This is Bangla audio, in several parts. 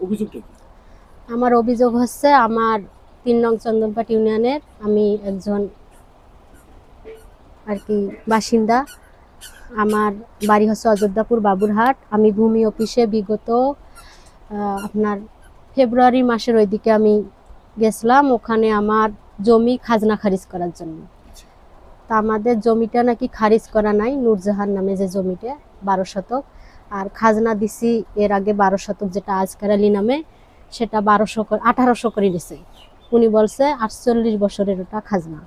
অভিযোগটা কি? আমার অভিযোগ হচ্ছে আমার ৩ নং চন্দনপাট ইউনিয়নের আমি একজন আর কি বাসিন্দা। আমার বাড়ি হচ্ছে অযোধ্যাপুর বাবুরহাট। আমি ভূমি অফিসে বিগত আপনার ফেব্রুয়ারি মাসের ওইদিকে আমি গেছিলাম, ওখানে আমার জমি খাজনা খারিজ করার জন্য। তা আমাদের জমিটা নাকি খারিজ করা নাই, নূরজাহান নামে যে জমিটা 12 শতক, আর খাজনা দিছি এর আগে 12 শতক যেটা আজকার আলী নামে, সেটা 1800 করে দিছে। উনি বলছে 48 বছরের ওটা খাজনা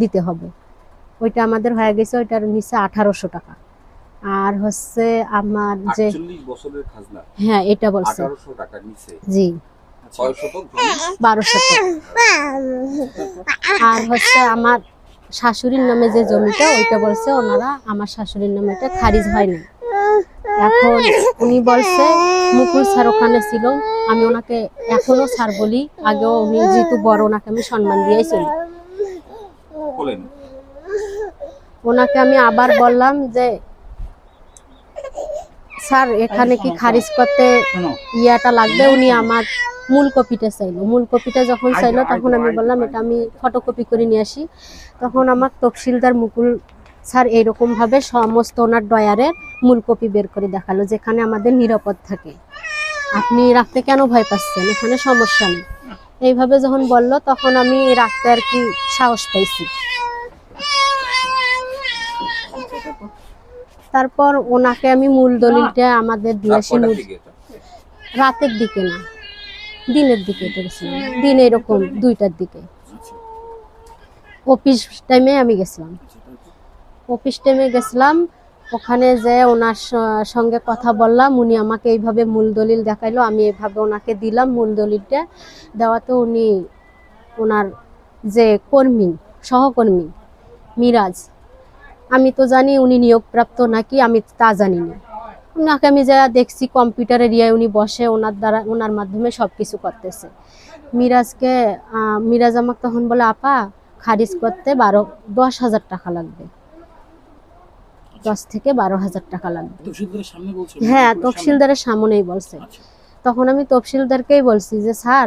দিতে হবে। ওইটা আমাদের হয়ে গেছে, ওইটার নিচে 1800 টাকা। আর হচ্ছে আমার যে 48 বছরের খাজনা, হ্যাঁ এটা বলছে 1800 টাকা নিচে। জি, 6 শতক জমি, 12 শতক। আর হচ্ছে আমার শাশুড়ির নামে যে জমিটা, ওইটা বলছে ওনারা আমার শাশুড়ির নামে এটা খারিজ হয় না। এখন উনি বলছে মুকুল স্যার ওখানে ছিল, আমি ওনাকে এখনো স্যার বলি, আগেও উনি যেহেতু বড় ওনাকে আমি সম্মান দিয়েই চলি। বলেন ওনাকে আমি আবার বললাম যে স্যার এখানে কি খারিজ করতে ইয়াটা লাগবে, উনি আমার মূল কপিটা চাইলো। মূল কপিটা যখন চাইলো তখন আমি বললাম এটা আমি ফটোকপি করে নিয়ে আসি। তখন আমার তহসিলদার মুকুল স্যার এইরকমভাবে সমস্ত ওনার ডয়ারের মূল কপি বের করে দেখালো, যেখানে আমাদের নিরাপদ থাকে, আপনি রাখতে কেন ভয় পাচ্ছেন, এখানে সমস্যা নেই। এইভাবে যখন বললো তখন আমি রাখতে আর কি সাহস পাইছি। তারপর ওনাকে আমি মূল দলিলটা আমাদের দিয়েছি। রাতের দিকে না, দিনের দিকে গেছিলাম, দিনে এরকম 2টার দিকে অফিস টাইমে আমি গেছিলাম। অফিস টাইমে গেছিলাম, ওখানে যে ওনার সঙ্গে কথা বললাম, উনি আমাকে এইভাবে মূল দলিল দেখাইলো, আমি এইভাবে ওনাকে দিলাম মূল দলিলটা। দেওয়াতে উনি ওনার যে কর্মী সহকর্মী মিরাজ, আমি তো জানি উনি নিয়োগপ্রাপ্ত নাকি, আমি তা জানি না। ওনাকে আমি যা দেখছি কম্পিউটারের ইয়ে উনি বসে ওনার মাধ্যমে সব কিছু করতেছে। মিরাজ আমাকে তখন বলে আপা খারিজ করতে 10,000 টাকা লাগবে, 10 থেকে 12,000 টাকা লাগবে। হ্যাঁ তহসিলদারের সামনেই বলছে। তখন আমি তহসিলদারকেই বলছি যে স্যার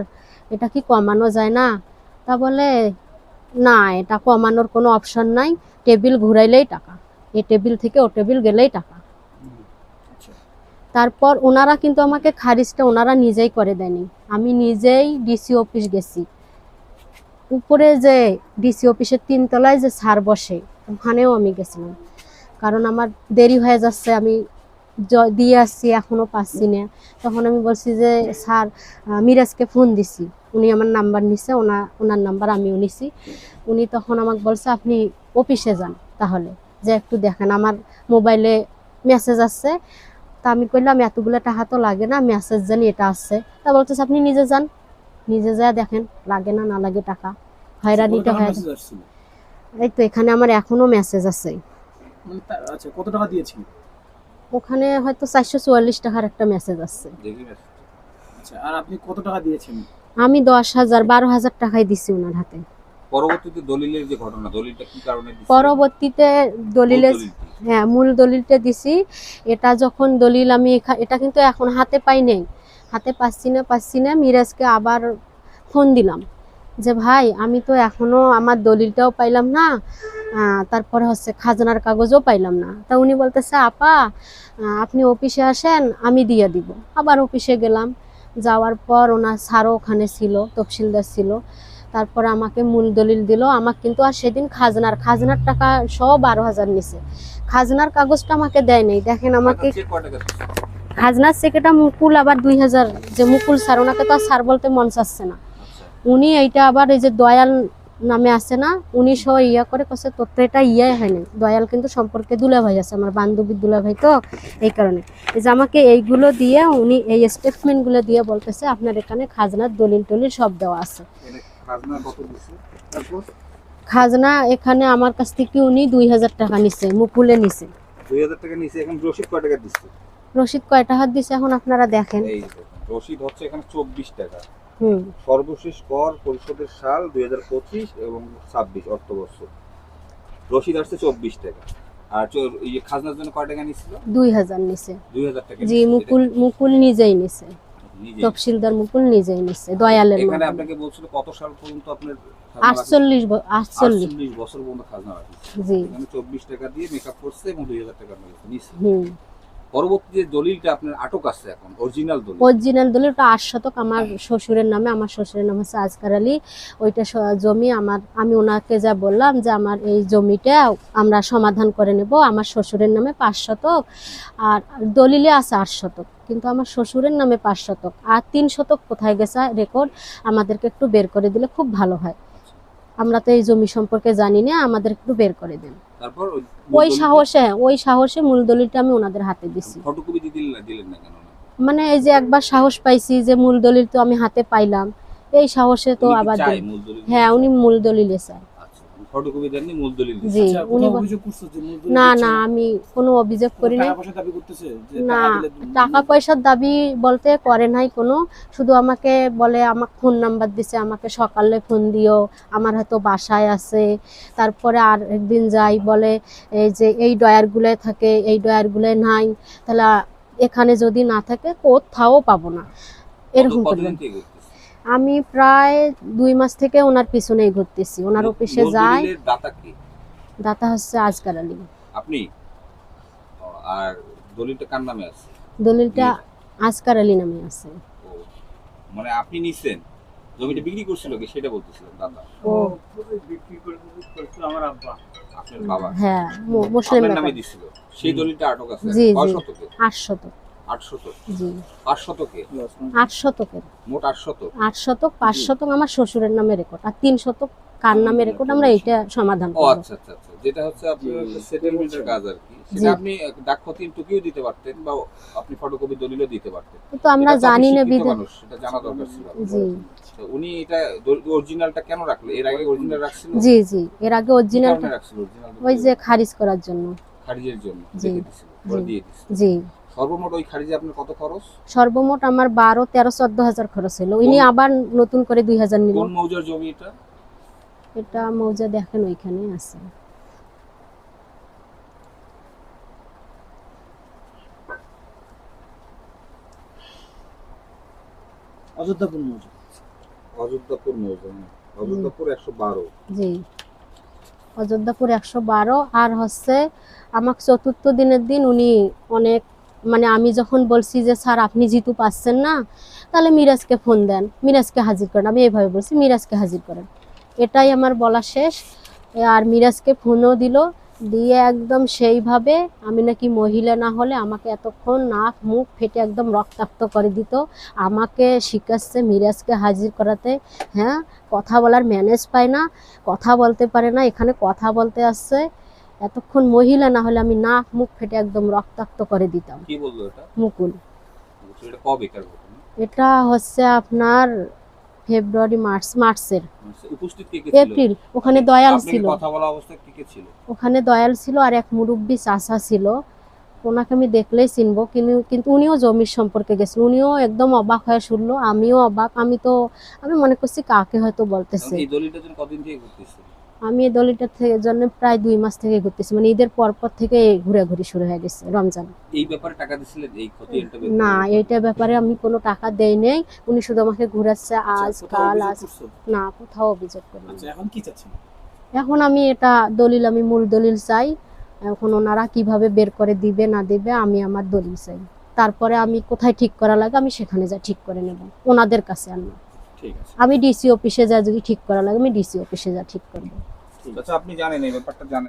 এটা কি কমানো যায় না? তা বলে না, এটা কমানোর কোনো অপশন নাই, টেবিল ঘুরাইলেই টাকা, এই টেবিল থেকে ও টেবিল গেলেই টাকা। তারপর ওনারা কিন্তু আমাকে খারিজটা ওনারা নিজেই করে দেয়নি, আমি নিজেই ডিসি অফিস গেছি। উপরে যে ডিসি অফিসের 3 তলায় যে স্যার বসে, ওখানেও আমি গেছিলাম, কারণ আমার দেরি হয়ে যাচ্ছে, আমি দিয়ে আসছি এখনো পাচ্ছি না। তখন আমি বলছি যে স্যার মিরাজকে ফোন দিছি, উনি আমার নাম্বার নিছে, ওনার নাম্বার আমিও নিছি। উনি তখন আমাকে বলছে আপনি অফিসে যান তাহলে, যে একটু দেখেন আমার মোবাইলে মেসেজ আসছে। তা আমি কইলাম এতগুলো টাকা তো লাগে না, মেসেজ জানি এটা আসছে। তা বলতেছে আপনি নিজে যান, নিজে যা দেখেন লাগে না না লাগে টাকা, হয়রানিটা হয়ে যায়। এই তো এখানে আমার এখনো মেসেজ আছে। আচ্ছা কত টাকা দিয়েছেন? ওখানে হয়তো 444 টাকার একটা মেসেজ আছে। আচ্ছা আর আপনি কত টাকা দিয়েছেন? আমি 10,000 12,000 টাকাই দিছি ওনার হাতে। পরবর্তীতে দলিলের যে ঘটনা, দলিলটা কি কারণে দিছেন? পরবর্তীতে দলিলের হ্যাঁ মূল দলিলটা দিছি। এটা যখন দলিল আমি এটা কিন্তু এখন হাতে পাই নাই, হাতে পাচ্ছি না। মিরাজকে আবার ফোন দিলাম যে ভাই আমি তো এখনো আমার দলিলটাও পাইলাম না, তারপরে হচ্ছে খাজনার কাগজও পাইলাম না। তা উনি বলতেছে আপা আপনি অফিসে আসেন আমি দিয়ে দিব। আবার অফিসে গেলাম, যাওয়ার পর ওনার স্যারও ওখানে ছিল, তহসিলদার ছিল। তারপরে আমাকে মূল দলিল দিল। আমাকে কিন্তু আর সেদিন খাজনার টাকা সহ 12,000 নিছে, খাজনার কাগজটা আমাকে দেয় নাই। দেখেন আমাকে খাজনার চেকটা মুকুল আবার 2,000, যে মুকুল স্যার, ওনাকে তো আর স্যার বলতে মন চাচ্ছে না। উনি এইটা আবার এই যে দয়াল নামে আছে না, উনি সহ ইয়া করে কছে তোর তো এটা ইয়াই হয় না। দয়াল কিন্তু সম্পর্কে দুলাভাই আছে, আমার বান্ধবীর দুলাভাই, তো এই কারণে এই যে আমাকে এইগুলো দিয়ে উনি এই স্টেটমেন্টগুলো দিয়ে বলতেছে আপনার এখানে খাজনার দলিল টলিল সব দেওয়া আছে। খাজনা এখানে আমার কাছ থেকে উনি 2,000 টাকা নিছে, মুকুলে নিছে 2,000 টাকা নিছে। এখন রসিদ কয় টাকা দিচ্ছে? রসিদ কয় টাকা দিছে এখন আপনারা দেখেন। এই রসিদ হচ্ছে এখানে 24 টাকা। সর্বশেষ কর পরিশোধের সাল 2025 এবং 26 অর্থবর্ষ। রসিদ আসছে 24 টাকা। আর এই খাজনার জন্য কয় টাকা নিছিল? 2,000 নিছে। 2,000 টাকা। জি মুকুল নিজেই নিছে। নিজে তহসিলদার মুকুল নিজেই নিচ্ছে দয়ালের এখানে মাধ্যমে। আপনাকে বলছিল কত সাল পর্যন্ত আপনার 48 48 বছর পর্যন্ত খাজনা রাখি জি। এখানে 24 টাকা দিয়ে মেকআপ করছে এবং 2000 টাকা আপনার কাছে নিছে। হুম। পরবর্তী যে দলিলটা আপনার আটক আছে এখন অরিজিনাল দলিল অরিজিনাল দলিল ওটা 8 শতক আমার শ্বশুরের নামে। আমার শ্বশুরের নাম হচ্ছে আজকার আলী। ওইটা জমি আমার, আমি ওনাকে যা বললাম যে আমার এই জমিটা আমরা সমাধান করে নেব, আমার শ্বশুরের নামে 5 শতক আর দলিলে আছে 8 শতক, কিন্তু আমার শ্বশুরের নামে 5 শতক আর 3 শতক কোথায় গেছে রেকর্ড আমাদেরকে একটু বের করে দিলে খুব ভালো হয়। আমরা তো এই জমি সম্পর্কে জানি না, আমাদের একটু বের করে দেন। তারপর ওই সাহসে মূল দলিলটা আমি ওনাদের হাতে দিছি। ফটোকপি দিলেন না কেন? মানে এই যে একবার সাহস পাইছি যে মূল দলিল তো আমি হাতে পাইলাম, এই সাহসে তো উনি কি আবার চায় দিই। মূল দলিল? হ্যাঁ, উনি মূল দলিলে চায়। আচ্ছা, ফটোকপি দেননি, মূল দলিল জি, দিয়েছে। উনি অভিযোগ করছো যে মূল দলিল না দিচ্ছে না, আমি কোনো অভিযোগ করি নাই। টাকা পয়সা দাবি করতেছে যে না, টাকা দিলে টাকা পয়সার দাবি বলতে করে নাই কোনো, শুধু আমাকে বলে, আমাকে ফোন নাম্বার দিছে, আমাকে সকালে ফোন দিও, আমার হয়তো বাসায় আছে। তারপরে আর একদিন যাই বলে এই যে এই ডয়ারগুলোয় থাকে, এই ডয়ারগুলোয় নাই, তাহলে এখানে যদি না থাকে কোথাও পাবো না, এরকম করে। কতদিন থেকে করতেছে? আমি প্রায় 2 মাস থেকে ওনার পিছনেই ঘুরতেছি, ওনার অফিসে মূল যাই। দলিলের দাতা কে? দাতা হচ্ছে আজকার আলী। আপনি? আর দলিলটা কার নামে আছে? দলিলটা আজকার আলী নামে আছে। ও, মানে আপনি নিছেন, জমিটা বিক্রি করছিল কি সেটা বলতেছিলেন দাদা? ও বিক্রি করছিল আমার আব্বা। আপনার বাবা হ্যাঁ, মুসলিম আপনার ব্যাপার। নামে দিছিল, সেই দলিলটা আটক আছে। জি, কয় জি। শতকে? 8 শতক। 8 শতক। জি, 5 শতকে? 8 শতকের। মোট 8 শতক। 8 শতক, 5 শতক আমার শ্বশুরের নামে রেকর্ড আর 3 শতক কার নামে রেকর্ড, আমরা এইটা সমাধান ও করব। আচ্ছা আচ্ছা আচ্ছা, যেটা হচ্ছে আপনার সেটেলমেন্টের কাজ আর কি, জি। সেটা আপনি ডাকপতির টুকিও দিতে পারতেন বা আপনি ফটোকপি দলিলও দিতে পারতেন। কিন্তু আমরা এটা তো জানি আপনি না শিক্ষিত বিধান। মানুষ, সেটা জানা দরকার ছিল আপনার। জি তো উনি এটা অরিজিনালটা কেন রাখলো? এর আগে অরিজিনাল রাখছিল? জি জি, এর আগে কি অরিজিনাল কারণে রাখছিল অরিজিনাল? ওই যে খারিজ করার জন্য। খারিজের জন্য জি, রেখে দিছিল, পরে জি। দিয়ে দিছিল। জি, সর্বমোট ওই খারিজে আপনার কত খরচ? সর্বমোট আমার 12, 13, 14 হাজার খরচ হলো। ইনি আবার নতুন করে 2000 নিল। কোন মৌজার জমি এটা? এটা মৌজা দেখেন ওইখানে আছে। অযোধ্যাপুর মৌজা। অযোধ্যাপুর মৌজা, অযোধ্যাপুর 112। জি, অযোধ্যাপুর 112। আর হচ্ছে আমাকে চতুর্থ দিনের দিন উনি অনেক, মানে আমি যখন বলছি যে স্যার আপনি যেহেতু পাচ্ছেন না, তাহলে মিরাজকে ফোন দেন, মিরাজকে হাজির করেন, আমি এইভাবে বলছি, মিরাজকে হাজির করেন, এটাই আমার বলা শেষ। আর মিরাজকে ফোনও দিল, দিয়ে একদম সেইভাবে আমি নাকি মহিলা না হলে আমাকে এতক্ষণ নাক মুখ ফেটে একদম রক্তাক্ত করে দিত, আমাকে শিখাচ্ছে মিরাজকে হাজির করাতে। হ্যাঁ, কথা বলার ম্যানেজ পায় না, কথা বলতে পারে না, এখানে কথা বলতে আসছে, এতক্ষণ মহিলা না হলে আমি নাক মুখ ফেটে একদম রক্তাক্ত করে দিতাম। কি বললো এটা? মুকুল। এটা কবেকার ঘটনা? এটা হচ্ছে আপনার ফেব্রুয়ারি মার্চের উপস্থিত কে কে ছিল? এপ্রিল। ওখানে দয়াল আপনাকে ছিল, কথা বলা অবস্থায় কে কে ছিল? ওখানে দয়াল ছিল আর এক মুরব্বী চাচা ছিল, ওনাকে আমি দেখলেই চিনবো। কিন্তু উনিও জমির সম্পর্কে গেছিল, উনিও একদম অবাক হয়ে শুনলো, আমিও অবাক। আমি মনে করছি কাকে হয়তো বলতেছে। এই দলিলটার জন্য কতদিন থেকে ঘুরতেছেন? আমি এই দলিটার থেকে জন্য প্রায় 2 মাস থেকে ঘুরতেছি, মানে ঈদের পর থেকে ঘোরাঘুরি শুরু হয়ে গেছে, রমজান। এই ব্যাপারে টাকা দিছিলেন এই ক্ষতি এটা? না, এইটা ব্যাপারে আমি কোনো টাকা দেই নাই, উনি শুধু আমাকে ঘুরাচ্ছে আজ কাল আজ। না, কোথাও অভিযোগ করি না। আচ্ছা, এখন কি চাচ্ছেন? এখন আমি এটা দলিল, আমি মূল দলিল চাই। এখন ওনারা কিভাবে বের করে দিবে না দিবে, আমি আমার দলিল চাই। তারপরে আমি কোথায় ঠিক করা লাগে আমি সেখানে যা ঠিক করে নেব, ওনাদের কাছে আর না। ঠিক আছে। আমি ডিসি অফিসে যা যদি ঠিক করা লাগে আমি ডিসি অফিসে যা ঠিক করবো। আচ্ছা, আপনি জানেন এই ব্যাপারটা জানেন?